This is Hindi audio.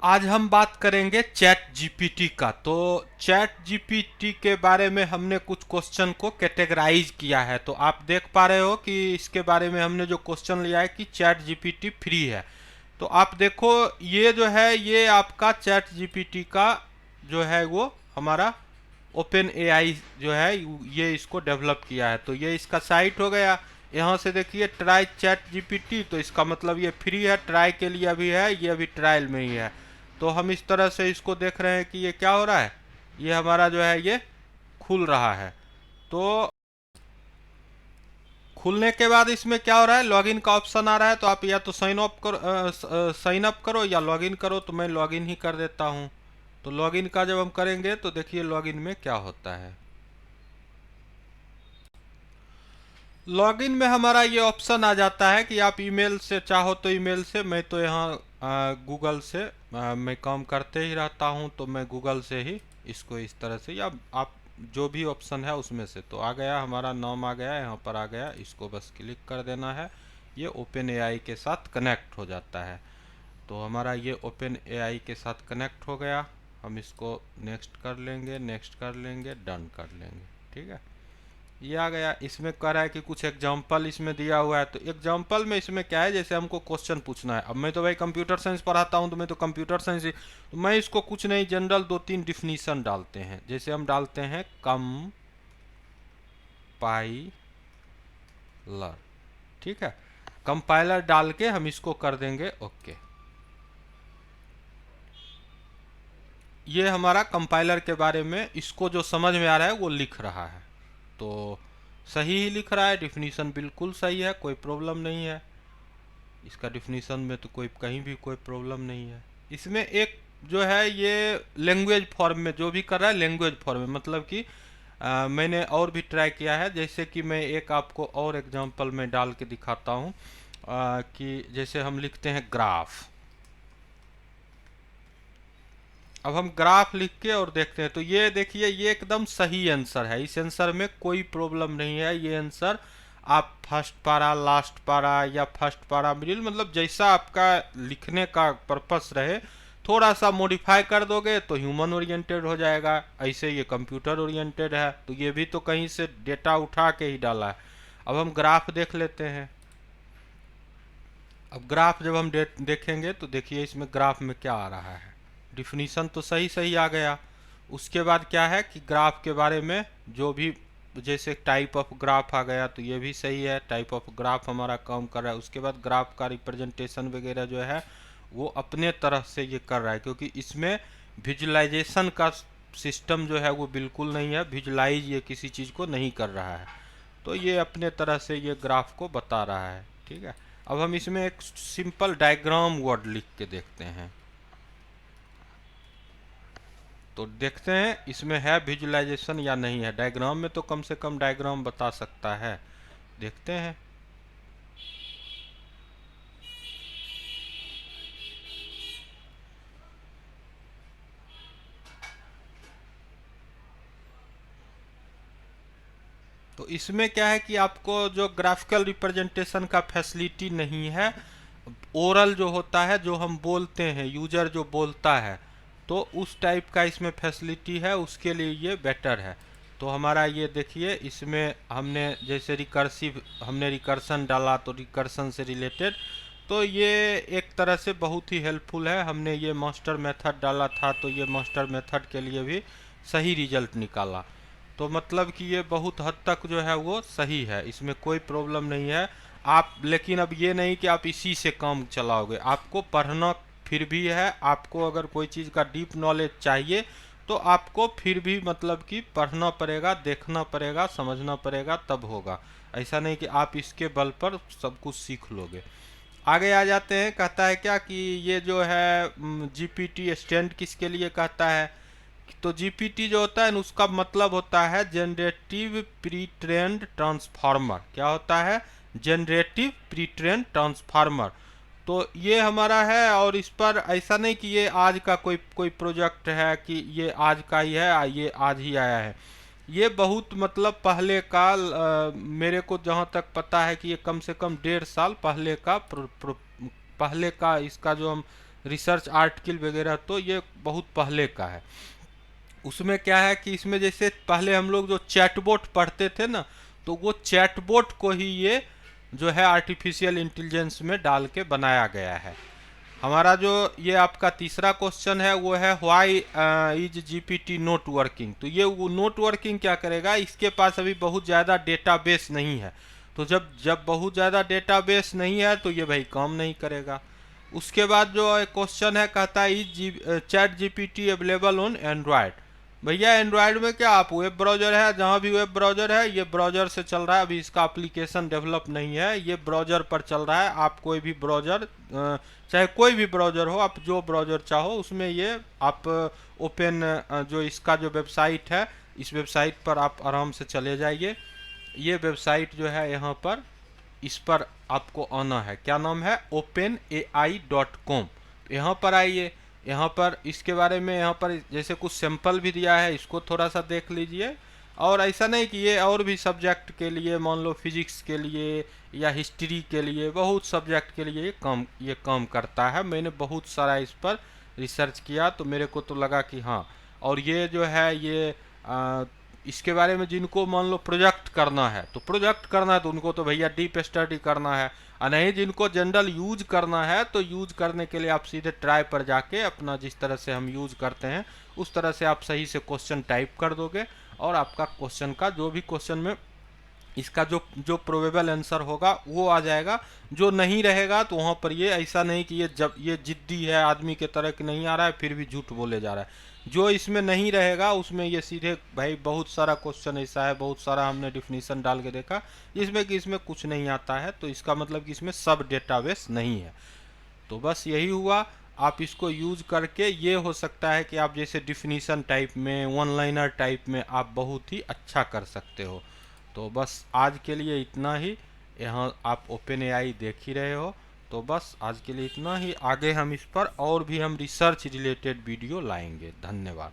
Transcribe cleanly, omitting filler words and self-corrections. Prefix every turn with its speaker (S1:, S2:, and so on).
S1: आज हम बात करेंगे चैट जीपीटी का। तो चैट जीपीटी के बारे में हमने कुछ क्वेश्चन को कैटेगराइज किया है। तो आप देख पा रहे हो कि इसके बारे में हमने जो क्वेश्चन लिया है कि चैट जीपीटी फ्री है। तो आप देखो, ये जो है ये आपका चैट जीपीटी का जो है वो हमारा ओपन एआई जो है ये इसको डेवलप किया है। तो ये इसका साइट हो गया। यहाँ से देखिए ट्राई चैट जीपीटी, तो इसका मतलब ये फ्री है, ट्राई के लिए अभी है, ये अभी ट्रायल में ही है। तो हम इस तरह से इसको देख रहे हैं कि ये क्या हो रहा है, ये हमारा जो है ये खुल रहा है। तो खुलने के बाद इसमें क्या हो रहा है, लॉगिन का ऑप्शन आ रहा है। तो आप या तो साइन अप करो या लॉगिन करो। तो मैं लॉगिन ही कर देता हूँ। तो लॉगिन का जब हम करेंगे तो देखिए लॉगिन में क्या होता है। लॉगिन में हमारा ये ऑप्शन आ जाता है कि आप ईमेल से चाहो तो ईमेल से, मैं तो यहाँ गूगल से मैं काम करते ही रहता हूँ, तो मैं गूगल से ही इसको इस तरह से, या आप जो भी ऑप्शन है उसमें से। तो आ गया, हमारा नाम आ गया, यहाँ पर आ गया, इसको बस क्लिक कर देना है। ये ओपन एआई के साथ कनेक्ट हो जाता है। तो हमारा ये ओपन एआई के साथ कनेक्ट हो गया। हम इसको नेक्स्ट कर लेंगे, नेक्स्ट कर लेंगे, डन कर लेंगे। ठीक है, ये आ गया। इसमें कह रहा है कि कुछ एग्जाम्पल इसमें दिया हुआ है। तो एग्जाम्पल में इसमें क्या है, जैसे हमको क्वेश्चन पूछना है। अब मैं तो भाई कंप्यूटर साइंस पढ़ाता हूँ, तो मैं तो कंप्यूटर साइंस ही, तो मैं इसको कुछ नहीं, जनरल दो तीन डिफिनीशन डालते हैं। जैसे हम डालते हैं कंपाइलर। ठीक है, कंपाइलर डाल के हम इसको कर देंगे ओके। ये हमारा कंपाइलर के बारे में, इसको जो समझ में आ रहा है वो लिख रहा है। तो सही ही लिख रहा है, डिफिनीशन बिल्कुल सही है, कोई प्रॉब्लम नहीं है। इसका डिफिनीशन में तो कोई कहीं भी कोई प्रॉब्लम नहीं है। इसमें एक जो है ये लैंग्वेज फॉर्म में जो भी कर रहा है, लैंग्वेज फॉर्म में मतलब कि मैंने और भी ट्राई किया है। जैसे कि मैं एक आपको और एग्जांपल में डाल के दिखाता हूँ कि जैसे हम लिखते हैं ग्राफ। अब हम ग्राफ लिख के और देखते हैं, तो ये देखिए ये एकदम सही आंसर है। इस आंसर में कोई प्रॉब्लम नहीं है। ये आंसर आप फर्स्ट पारा, लास्ट पारा या फर्स्ट पारा, मिडिल, मतलब जैसा आपका लिखने का पर्पस रहे, थोड़ा सा मॉडिफाई कर दोगे तो ह्यूमन ओरिएंटेड हो जाएगा। ऐसे ये कंप्यूटर ओरिएंटेड है, तो ये भी तो कहीं से डेटा उठा के ही डाला है। अब हम ग्राफ देख लेते हैं। अब ग्राफ जब हम देखेंगे तो देखिए इसमें ग्राफ में क्या आ रहा है। डिफिनीशन तो सही सही आ गया। उसके बाद क्या है कि ग्राफ के बारे में जो भी, जैसे टाइप ऑफ ग्राफ आ गया, तो ये भी सही है, टाइप ऑफ ग्राफ हमारा काम कर रहा है। उसके बाद ग्राफ का रिप्रेजेंटेशन वगैरह जो है वो अपने तरह से ये कर रहा है, क्योंकि इसमें विजुलाइजेशन का सिस्टम जो है वो बिल्कुल नहीं है। विजुलाइज ये किसी चीज़ को नहीं कर रहा है, तो ये अपने तरह से ये ग्राफ को बता रहा है। ठीक है, अब हम इसमें एक सिंपल डायग्राम वर्ड लिख के देखते हैं। तो देखते हैं इसमें है विजुलाइजेशन या नहीं है। डायग्राम में तो कम से कम डायग्राम बता सकता है। देखते हैं। तो इसमें क्या है कि आपको जो ग्राफिकल रिप्रेजेंटेशन का फैसिलिटी नहीं है, ओरल जो होता है, जो हम बोलते हैं, यूजर जो बोलता है, तो उस टाइप का इसमें फैसिलिटी है, उसके लिए ये बेटर है। तो हमारा ये देखिए इसमें हमने जैसे रिकर्सिव, हमने रिकर्सन डाला तो रिकर्सन से रिलेटेड, तो ये एक तरह से बहुत ही हेल्पफुल है। हमने ये मास्टर मेथड डाला था, तो ये मास्टर मेथड के लिए भी सही रिजल्ट निकाला। तो मतलब कि ये बहुत हद तक जो है वो सही है, इसमें कोई प्रॉब्लम नहीं है। आप लेकिन अब ये नहीं कि आप इसी से काम चलाओगे, आपको पढ़ना फिर भी है। आपको अगर कोई चीज़ का डीप नॉलेज चाहिए तो आपको फिर भी मतलब कि पढ़ना पड़ेगा, देखना पड़ेगा, समझना पड़ेगा, तब होगा। ऐसा नहीं कि आप इसके बल पर सब कुछ सीख लोगे। आगे आ जाते हैं। कहता है क्या कि ये जो है जीपीटी स्टैंड किसके लिए कहता है। तो जीपीटी जो होता है उसका मतलब होता है जनरेटिव प्री ट्रेंड ट्रांसफार्मर। क्या होता है, जनरेटिव प्री ट्रेंड ट्रांसफार्मर। तो ये हमारा है, और इस पर ऐसा नहीं कि ये आज का कोई प्रोजेक्ट है कि ये आज का ही है, ये आज ही आया है। ये बहुत मतलब पहले का, मेरे को जहाँ तक पता है कि ये कम से कम 1.5 साल पहले का पहले का इसका जो हम रिसर्च आर्टिकल वगैरह तो ये बहुत पहले का है। उसमें क्या है कि इसमें जैसे पहले हम लोग जो चैटबॉट पढ़ते थे ना, तो वो चैटबॉट को ही ये जो है आर्टिफिशियल इंटेलिजेंस में डाल के बनाया गया है। हमारा जो ये आपका तीसरा क्वेश्चन है वो है why is GPT not working. तो ये वो नॉट वर्किंग क्या करेगा, इसके पास अभी बहुत ज़्यादा डेटाबेस नहीं है। तो जब जब बहुत ज़्यादा डेटाबेस नहीं है तो ये भाई काम नहीं करेगा। उसके बाद जो क्वेश्चन है कहता है is chat GPT available on Android. भैया एंड्रॉयड में क्या, आप वेब ब्राउजर है, जहाँ भी वेब ब्राउजर है ये ब्राउजर से चल रहा है, अभी इसका एप्लीकेशन डेवलप नहीं है, ये ब्राउजर पर चल रहा है। आप कोई भी ब्राउजर चाहे कोई भी ब्राउजर हो, आप जो ब्राउजर चाहो उसमें ये आप ओपन जो इसका जो वेबसाइट है, इस वेबसाइट पर आप आराम से चले जाइए। ये वेबसाइट जो है यहाँ पर, इस पर आपको आना है। क्या नाम है, openai.com। यहाँ पर आइए, यहाँ पर इसके बारे में यहाँ पर जैसे कुछ सैंपल भी दिया है, इसको थोड़ा सा देख लीजिए। और ऐसा नहीं कि ये और भी सब्जेक्ट के लिए, मान लो फिजिक्स के लिए या हिस्ट्री के लिए, बहुत सब्जेक्ट के लिए ये काम करता है। मैंने बहुत सारा इस पर रिसर्च किया तो मेरे को तो लगा कि हाँ। और ये जो है ये इसके बारे में जिनको मान लो प्रोजेक्ट करना है, तो प्रोजेक्ट करना है तो उनको तो भैया डीप स्टडी करना है। और नहीं जिनको जनरल यूज करना है, तो यूज करने के लिए आप सीधे ट्राई पर जाके अपना जिस तरह से हम यूज करते हैं उस तरह से आप सही से क्वेश्चन टाइप कर दोगे और आपका क्वेश्चन का जो भी क्वेश्चन में इसका जो जो प्रोबेबल आंसर होगा वो आ जाएगा। जो नहीं रहेगा तो वहाँ पर ये ऐसा नहीं कि ये जब ये जिद्दी है आदमी के तरह कि नहीं आ रहा है फिर भी झूठ बोले जा रहा है। जो इसमें नहीं रहेगा उसमें ये सीधे भाई बहुत सारा क्वेश्चन ऐसा है, बहुत सारा हमने डिफिनीशन डाल के देखा जिसमें कि इसमें कुछ नहीं आता है, तो इसका मतलब कि इसमें सब डेटाबेस नहीं है। तो बस यही हुआ। आप इसको यूज करके ये हो सकता है कि आप जैसे डिफिनीशन टाइप में, वन लाइनर टाइप में आप बहुत ही अच्छा कर सकते हो। तो बस आज के लिए इतना ही। यहाँ आप ओपन एआई देख ही रहे हो। तो बस आज के लिए इतना ही। आगे हम इस पर और भी हम रिसर्च रिलेटेड वीडियो लाएंगे। धन्यवाद।